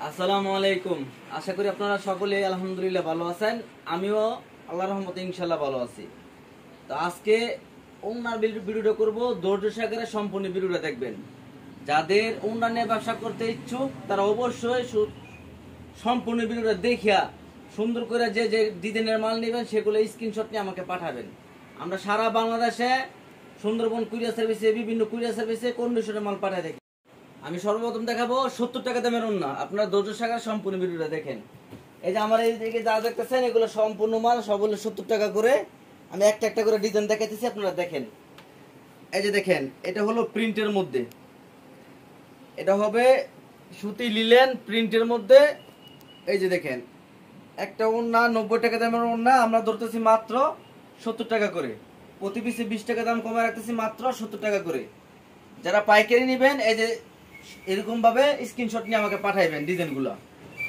আসসালামু আলাইকুম। আশা করি আপনারা সকলে আলহামদুলিল্লাহ ভালো আছেন। আমিও আল্লাহর রহমতে ইনশাআল্লাহ ভালো আছি। তো আজকে ওনার ভিডিওটা করব, ধৈর্য সহকারে সম্পূর্ণ ভিডিওটা দেখবেন। যাদের ওনার নিয়ে ব্যবসা করতে ইচ্ছুক তারা অবশ্যই সম্পূর্ণ ভিডিওটা দেখিয়া সুন্দর করে যে যে ডিজাইনের মাল নেবেন সেগুলো স্ক্রিনশট নিয়ে আমাকে পাঠাবেন। আমরা সারা বাংলাদেশে সুন্দরবন কুরিয়ার সার্ভিসে, বিভিন্ন কুরিয়ার সার্ভিসে কন্ডিশনের মাল পাঠাই থাকি। আমি সর্বপ্রথম দেখাবো 70 টাকা দামের ওড়না। আপনারা ধৈর্য সহকারে সম্পূর্ণ ভিডিওটা দেখেন। এই যে আমার এইদিকে যা দেখতেছেন এগুলো সম্পূর্ণ মাল, সবগুলো 70 টাকা করে। আমি একটা একটা করে ডিজাইন দেখাইতেছি, আপনারা দেখেন। এই যে দেখেন, এটা হলো প্রিন্টের মধ্যে, এটা হবে সুতি লিলেন প্রিন্টের মধ্যে। এই যে দেখেন, একটা ওড়না 90 টাকা দামের ওড়না আমরা ধরতেছি মাত্র 70 টাকা করে। প্রতি পিসে 20 টাকা দাম কমে রাখতেছি মাত্র 70 টাকা করে। যারা পাইকারি নেবেন এই যে এরকম ভাবে স্ক্রিনশট নিয়ে আমাকে পাঠাইবেন ডিজাইনগুলো।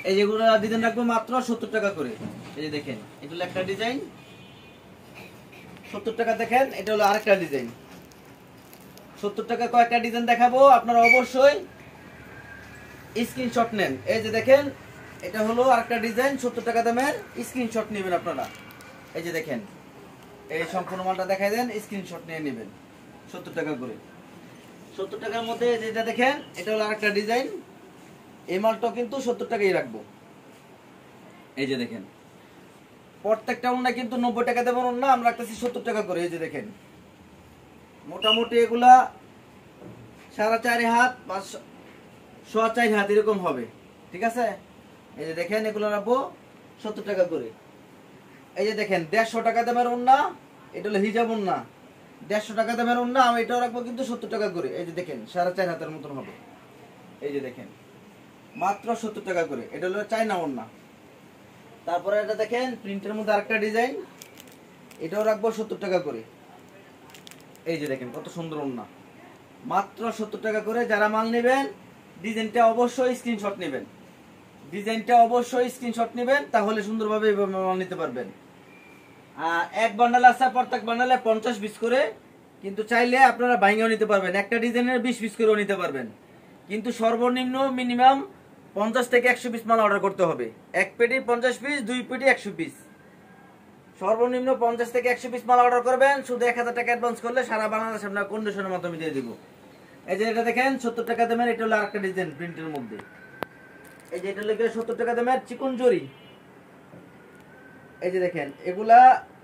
এই যেগুলো ডিজাইন রাখবো মাত্র 70 টাকা করে। এই যে দেখেন, এটা হলো একটা ডিজাইন 70 টাকা। দেখেন, এটা হলো আরেকটা ডিজাইন 70 টাকা। কয়েকটা ডিজাইন দেখাবো, আপনারা অবশ্যই স্ক্রিনশট নেন। এই যে দেখেন, এটা হলো আরেকটা ডিজাইন 70 টাকা দামের, স্ক্রিনশট নেবেন আপনারা। এই যে দেখেন, এই সম্পূর্ণ মালটা দেখাই দেন, স্ক্রিনশট নিয়ে নেবেন 70 টাকা করে। 70 টাকার মধ্যে যেটা দেখেন, এটা হলো আরেকটা ডিজাইন। এই মালটা কিন্তু 70 টাকাই রাখবো। এই যে দেখেন, প্রত্যেকটা ওড়না কিন্তু 90 টাকা দেবো ওড়না, আমরা রাখতেছি 70 টাকা করে। এই যে দেখেন, মোটামুটি এগুলা 4.5 হাত বা 4.25 হাত এরকম হবে, ঠিক আছে। এই যে দেখেন, এগুলো রাখবো 70 টাকা করে। এই যে দেখেন, 150 টাকা দামের ওড়না, এটা হলো হিজাব ওড়না। 150 টাকা দামের ওড়না, আমি এটাও রাখবো কিন্তু 70 টাকা করে। এই যে দেখেন, 4.5 হাতের মতন হবে। এই যে দেখেন, মাত্র 70 টাকা করে। এটা হলো চায়না ওড়না। তারপরে এটা দেখেন, প্রিন্টের মধ্যে আরেকটা ডিজাইন, এটাও রাখবো 70 টাকা করে। এই যে দেখেন, কত সুন্দর ওড়না, মাত্র 70 টাকা করে। যারা মাল নেবেন ডিজাইনটা অবশ্যই স্ক্রিনশট নেবেন, ডিজাইনটা অবশ্যই স্ক্রিনশট নেবেন, তাহলে সুন্দরভাবে মাল নিতে পারবেন। এক বান্ডাল আছে, প্রত্যেক বান্ডালে 50 পিস করে, কিন্তু চাইলে আপনারা ভাঙিয়েও নিতে পারবেন। একটা ডিজাইনের 20 পিস করেও নিতে পারবেন, কিন্তু সর্বনিম্ন মিনিমাম 50 থেকে 100 পিস মাল অর্ডার করতে হবে। এক পেটি 50 পিস, দুই পেটি 100 পিস, সর্বনিম্ন 50 থেকে 100 পিস মাল অর্ডার করবেন। শুধু 1000 টাকা অ্যাডভান্স করলে সারা বাংলাদেশ আপনার কন্ডিশনের মাধ্যমে দিয়ে দিব। এই যে এটা দেখেন, 70 টাকা দামের, এটা হলো আরেকটা ডিজাইন প্রিন্টের মধ্যে। এই যে এটা লেগে 70 টাকা দামের চিকন জরি। এই যে দেখেন, এগুলা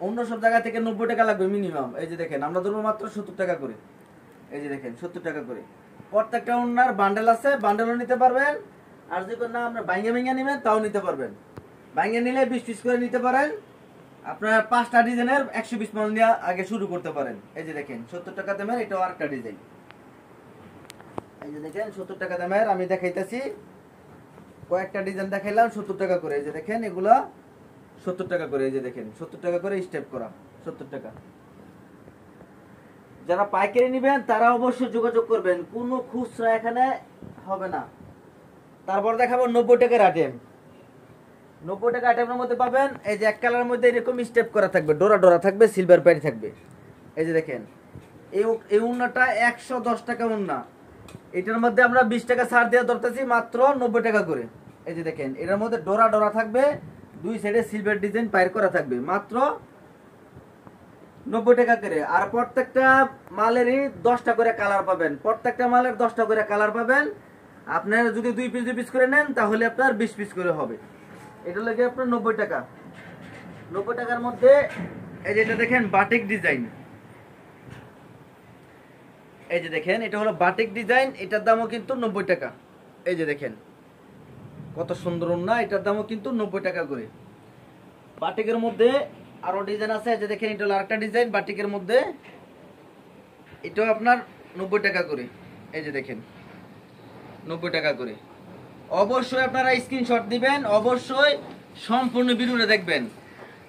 অন্য সব জায়গা থেকে 90 টাকা লাগবে মিনিমাম। এই যে দেখেন, আমরা ধরবো মাত্র 70 টাকা করে। এই যে দেখেন, 70 টাকা করে। প্রত্যেকটা ওনার বান্ডেল আছে, বান্ডেলও নিতে পারবেন। আর যদি না আমরা ভাঙে ভেঙে নেবেন তাও নিতে পারবেন। ভাঙে নিলে 20 পিস করে নিতে পারেন। আপনার 5টা ডিজাইনের 100 পিস মাল নিয়ে আগে শুরু করতে পারেন। এই যে দেখেন, 70 টাকা দামের, এটাও আরেকটা ডিজাইন। এই যে দেখেন, 70 টাকা দামের আমি দেখাইতেছি, কয়েকটা ডিজাইন দেখাইলাম 70 টাকা করে। এই যে দেখেন, এগুলা 70 টাকা করে। এই যে দেখেন, 70 টাকা করে স্টেপ করা, 70 টাকা। যারা পাইকারি নেবেন তারা অবশ্যই যোগাযোগ করবেন, কোনো খুচরা এখানে হবে না। তারপর দেখাবো 90 টাকার আইটেম। 90 টাকা আইটেমের মধ্যে পাবেন, এই যে এক কালারের মধ্যে এরকম স্টেপ করা থাকবে, ডোরা ডোরা থাকবে, সিলভার প্যারি থাকবে। এই যে দেখেন, এই উন্নাটা 110 টাকা উন্না। এটার মধ্যে আমরা 20 টাকা ছাড় দিয়ে ধরতেছি মাত্র 90 টাকা করে। এই যে দেখেন, এটার মধ্যে ডোরা ডোরা থাকবে, দুই সাইডে সিলভার ডিজাইন পায়ের করা থাকবে, মাত্র 90 টাকা করে। আর প্রত্যেকটা মালেরই 10টা করে কালার পাবেন, প্রত্যেকটা মালের 10টা করে কালার পাবেন। আপনার যদি 2 পিস 2 পিস করে নেন তাহলে আপনার 20 পিস করে হবে। এটা লাগে আপনার 90 টাকা। 90 টাকার মধ্যে এই যেটা দেখেন, বাটিক ডিজাইন। এই যে দেখেন, এটা হলো বাটিক ডিজাইন, এটার দামও কিন্তু 90 টাকা। এই যে দেখেন, কত সুন্দর ওড়না, এটার দামও কিন্তু 90 টাকা করে। বাটিকের মধ্যে আরো ডিজাইন আছে। এই যে দেখেন, এটা হলো আরেকটা ডিজাইন বাটিকের মধ্যে, এটাও আপনার 90 টাকা করে। এই যে দেখেন, 90 টাকা করে। অবশ্যই আপনারা স্ক্রিনশট দিবেন, অবশ্যই সম্পূর্ণ ভিডিওটা দেখবেন।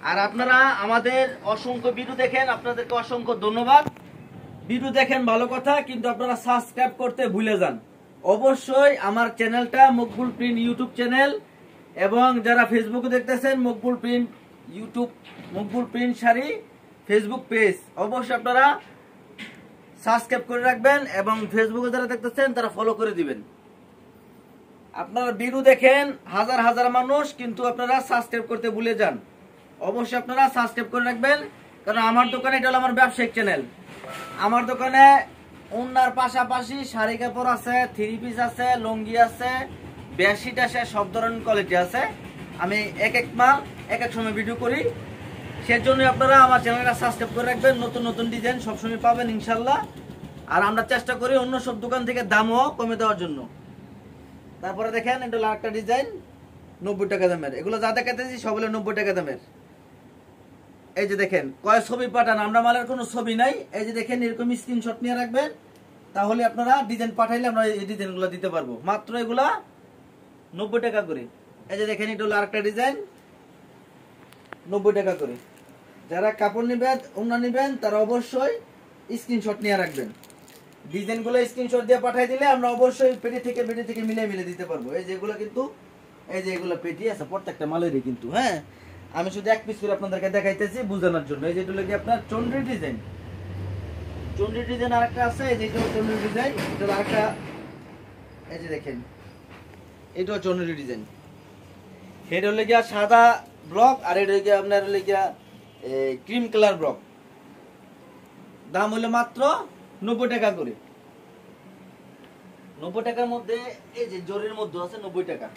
আর আপনারা আমাদের অসংখ্য ভিডিও দেখেন, আপনাদেরকে অসংখ্য ধন্যবাদ। ভিডিও দেখেন ভালো কথা, কিন্তু আপনারা সাবস্ক্রাইব করতে ভুলে যান। অবশ্যই আমার চ্যানেলটা মকবুল প্রিন্ট ইউটিউব চ্যানেল, এবং যারা ফেসবুকে দেখতেছেন Maqbool print YouTube, Maqbool print sari Facebook page, অবশ্যই আপনারা সাবস্ক্রাইব করে রাখবেন, এবং ফেসবুকে যারা দেখতেছেন তারা ফলো করে দিবেন। আপনারা ভিডিও দেখেন হাজার হাজার মানুষ, কিন্তু আপনারা সাবস্ক্রাইব করতে ভুলে যান। অবশ্যই আপনারা সাবস্ক্রাইব করে রাখবেন, কারণ আমার দোকানে এটা হলো আমার ব্যবসায়িক চ্যানেল। আমার দোকানে ওনার পাশাপাশি শাড়ি কাপড় আছে, থ্রি পিস আছে, লুঙ্গি আছে, বেডশিট আছে, সব ধরনের কোয়ালিটি আছে। আমি এক এক মাল এক এক সময় ভিডিও করি, সেজন্য আপনারা আমার চ্যানেলটা সাবস্ক্রাইব করে রাখবেন। নতুন নতুন ডিজাইন সবসময় পাবেন ইনশাল্লাহ। আর আমরা চেষ্টা করি অন্য সব দোকান থেকে দামও কমে দেওয়ার জন্য। তারপরে দেখেন এটা হলো একটা ডিজাইন 90 টাকা দামের। এগুলো যা দেখাতেছি সব হলো 90 টাকা দামের। এই যে দেখেন কয় ছবি পাঠান, আমরা মালের কোনো ছবি নাই। এই যে দেখেন এরকম স্ক্রিনশট নিয়ে রাখবেন, তাহলে আপনারা ডিজাইন পাঠাইলে আমরা এই ডিজাইনগুলো দিতে পারবো। মাত্র এগুলা 90 টাকা করে। এই যে দেখেন এটা হলো আরেকটা ডিজাইন 90 টাকা করে। যারা কাপড় নেবেন, ওড়না নেবেন, তারা অবশ্যই স্ক্রিনশট নিয়ে রাখবেন। ডিজাইনগুলো স্ক্রিনশট দিয়ে পাঠিয়ে দিলে আমরা অবশ্যই পেটি থেকে মিলে দিতে পারবো। এই যেগুলো কিন্তু এই যে এগুলো পেটি আছে প্রত্যেকটা মালেরই কিন্তু। হ্যাঁ, আমি শুধু এক পিস করে আপনাদেরকে দেখাইতেছি বোঝানোর জন্য। এই যেটা কি আপনার চন্দ্রী ডিজাইন, আরেকটা আছে। এই যে চন্দ্রী ডিজাইন, এটা আরেকটা। এই যে দেখেন এটাও চন্দ্রী ডিজাইন। এটা হলো গিয়া সাদা ব্লক, আর এটা হলো গিয়া আপনার হলো গিয়া ক্রিম কালার ব্লক। দাম হলো মাত্র 90 টাকা করে। 90 টাকার মধ্যে এই যে জরির মধ্যে আছে 90 টাকা।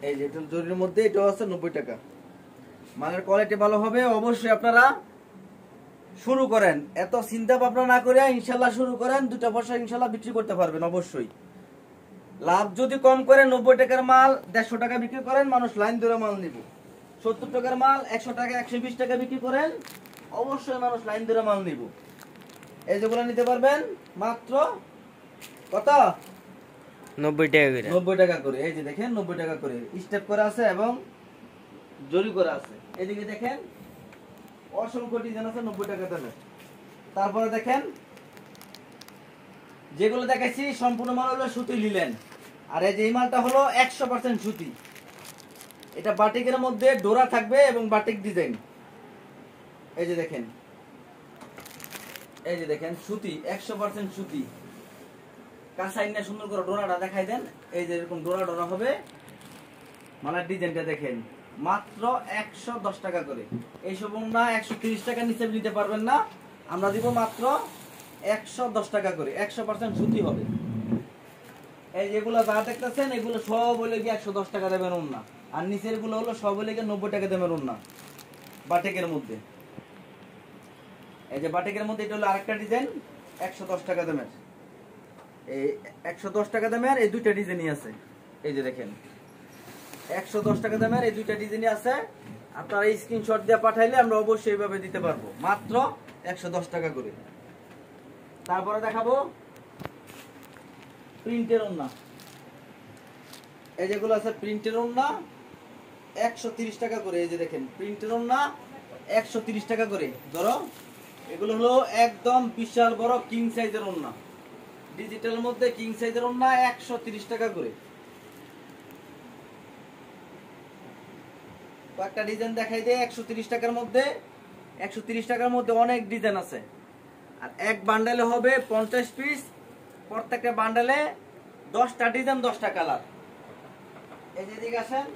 এই যে জরির মধ্যে এটাও আছে 90 টাকা। মালের কোয়ালিটি ভালো হবে। অবশ্যই আপনারা শুরু করেন, এত চিন্তা ভাবনা না করে ইনশাল্লাহ শুরু করেন। 2টা পয়সা ইনশাল্লাহ বিক্রি করতে পারবেন অবশ্যই। লাভ যদি কম করে 90 টাকার মাল 150 টাকা বিক্রি করেন, মানুষ লাইন ধরে মাল নিব। 70 টাকার মাল 100 টাকা 120 টাকা বিক্রি করেন, অবশ্যই মানুষ লাইন ধরে মাল নিব। এই যেগুলো নিতে পারবেন মাত্র কত? 90 টাকা করে। 90 টাকা করে। এই যে দেখেন 90 টাকা করে স্টেপ করা আছে এবং জরি করা আছে। এদিকে দেখেন অসংখ্য ডিজাইন আছে 90 টাকা দামে। তারপরে দেখেন যেগুলো দেখাইছি সম্পূর্ণ মাল হলো সুতি লিলেন। আর এই যে এই মালটা হলো 100% সুতি। এটা বাটিকের মধ্যে ডোরা থাকবে এবং বাটিক ডিজাইন। এই যে দেখেন, এই যে দেখেন সুতি, 100% সুতি। কাঁচাইনা সুন্দর করে ডোরাটা দেখাই দেন। এই যে এরকম ডোরা হবে। মালার ডিজাইনটা দেখেন মাত্র 110 টাকা করে। এইসব না 130 টাকা নিচে নিতে পারবেন না, আমরা দিব মাত্র 110 টাকা করে। 100% সুতি হবে। এই যেগুলো যা দেখতেছেন এগুলো সব হলে গিয়ে 110 টাকা দেবেন ওন্না, আর নিচের গুলো হলো সব হলে গিয়ে 90 টাকা দেবেন ওন্না বাটিকের মধ্যে। এই যে বাটিকের মধ্যে এটা হলো আরেকটা ডিজাইন 110 টাকা দামের। এই 110 টাকা দামের এই দুইটা ডিজাইনই আছে। এই যে দেখেন 110 টাকা দামের এই দুইটা ডিজাইনই আছে। আপনারা এই স্ক্রিনশট দিয়ে পাঠাইলে আমরা অবশ্যই এইভাবে দিতে পারবো মাত্র 110 টাকা করে। তারপরে দেখাবো প্রিন্টের ওড়না। এই যেগুলো আছে প্রিন্টের ওড়না 130 টাকা করে। এই যে দেখেন প্রিন্টের ওড়না 130 টাকা করে। ধরো এগুলো হলো একদম বিশাল বড় কিং সাইজের ওড়না, ডিজিটাল মধ্যে কিং সাইজের ওড়না 130 টাকা করে। একটা ডিজাইন দেখাই দেয় 130 টাকার মধ্যে। 130 টাকার মধ্যে অনেক ডিজাইন আছে। আর এক বান্ডেলে হবে 50 পিস। প্রত্যেকটা বান্ডেলে 10টা ডিজাইন 10টা কালার। এই যে দিকে আসেন,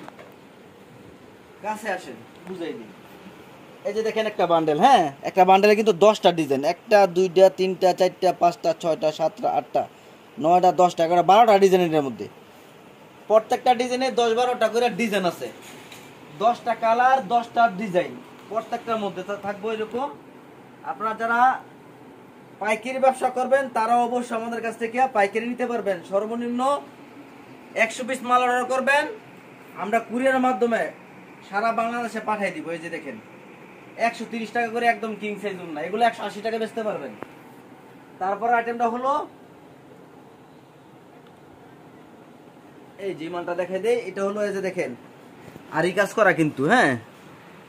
কাছে আসেন বুঝাই দিই। এই যে দেখেন একটা বান্ডেল। হ্যাঁ, একটা বান্ডেলে কিন্তু 10টা ডিজাইন, 1টা 2টা 3টা 4টা 5টা 6টা 7টা 8টা 9টা 10টা 11টা 12টা ডিজাইনের মধ্যে। প্রত্যেকটা ডিজাইনে 10-12টা করে ডিজাইন আছে, 10টা কালার 10টা ডিজাইন প্রত্যেকটার মধ্যে থাকবে এরকম। আপনারা যারা পাইকারি ব্যবসা করবেন তারা অবশ্যই আমাদের কাছ থেকে পাইকারি নিতে পারবেন। সর্বনিম্ন 100 পিস মাল অর্ডার করবেন, আমরা কুরিয়ারের মাধ্যমে সারা বাংলাদেশে পাঠিয়ে দিব। এই যে দেখেন 130 টাকা করে একদম কিং সাইজ না, এগুলো 180 টাকা বেচতে পারবেন। তারপর আইটেমটা হলো এই যে মালটা দেখাই দেই। এটা হলো এই যে দেখেন আরি কাজ করা কিন্তু। হ্যাঁ,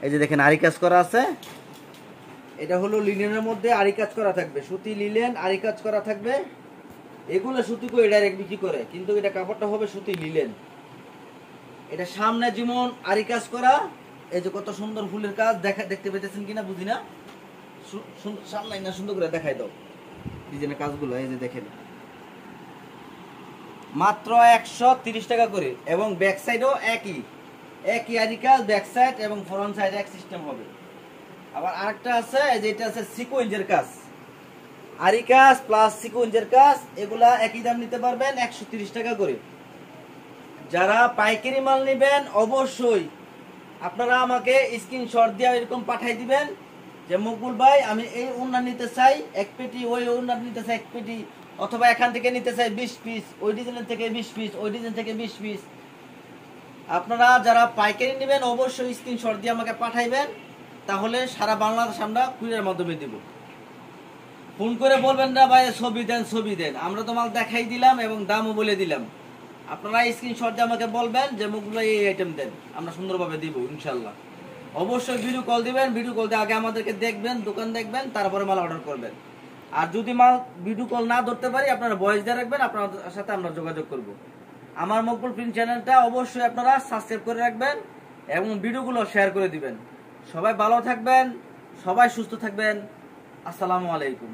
এই যে দেখেন আরি কাজ করা আছে। এটা হলো লিনেনের মধ্যে আরি কাজ করা থাকবে, সুতি লিলেন আরি কাজ করা থাকবে। এগুলো সুতি করে ডাইরেক্ট বিক্রি করে, কিন্তু এটা কাপড়টা হবে সুতি লিলেন। এটা সামনে যেমন আরি কাজ করা, এই যে কত সুন্দর ফুলের কাজ দেখতে পেতেছেন কিনা বুঝি না। সামনে না সুন্দর করে দেখাই দাও ডিজাইনের কাজগুলো। এই যে দেখেন মাত্র 130 টাকা করে, এবং ব্যাক সাইডও একই আরিকাস, ব্যাক সাইড এবং ফ্রন্ট সাইড এক সিস্টেম হবে। আবার আরেকটা আছে, যেটা আছে সিকোয়েন্সের কাজ, আরিকাস প্লাস সিকোয়েন্সের কাজ, এগুলা একই দাম নিতে পারবেন 130 টাকা করে। যারা পাইকারি মাল নেবেন অবশ্যই আপনারা আমাকে স্ক্রিনশট দিয়ে এরকম পাঠিয়ে দিবেন যে মকবুল ভাই আমি এই ওড়না নিতে চাই 1 পেটি, ওই ওড়না নিতে চাই 1 পেটি, অথবা এখান থেকে নিতে চাই 20 পিস, ওই ডিজাইন থেকে 20 পিস, ওই ডিজাইন থেকে 20 পিস। আপনারা যারা পাইকারি নেবেন অবশ্যই স্ক্রিনশট দিয়ে আমাকে পাঠাইবেন, তাহলে সারা বাংলাদেশ আমরা কুরিয়ারের মাধ্যমে দিব। ফোন করে বলবেন না ভাই ছবি দেন, আমরা তো মাল দেখাই দিলাম এবং দামও বলে দিলাম। আপনারা স্ক্রিনশট দিয়ে আমাকে বলবেন যে মুখগুলো এই আইটেম দেন, আমরা সুন্দরভাবে দিব ইনশাল্লাহ। অবশ্যই ভিডিও কল দিবেন, ভিডিও কল দিয়ে আগে আমাদেরকে দেখবেন, দোকান দেখবেন, তারপরে মাল অর্ডার করবেন। আর যদি মাল ভিডিও কল না ধরতে পারি আপনারা ভয়েস দিয়ে রাখবেন, আপনার সাথে আমরা যোগাযোগ করব। আমার মকবুল প্রিন্ট চ্যানেলটা অবশ্যই আপনারা সাবস্ক্রাইব করে রাখবেন এবং ভিডিওগুলো শেয়ার করে দিবেন। সবাই ভালো থাকবেন, সবাই সুস্থ থাকবেন। আসসালামু আলাইকুম।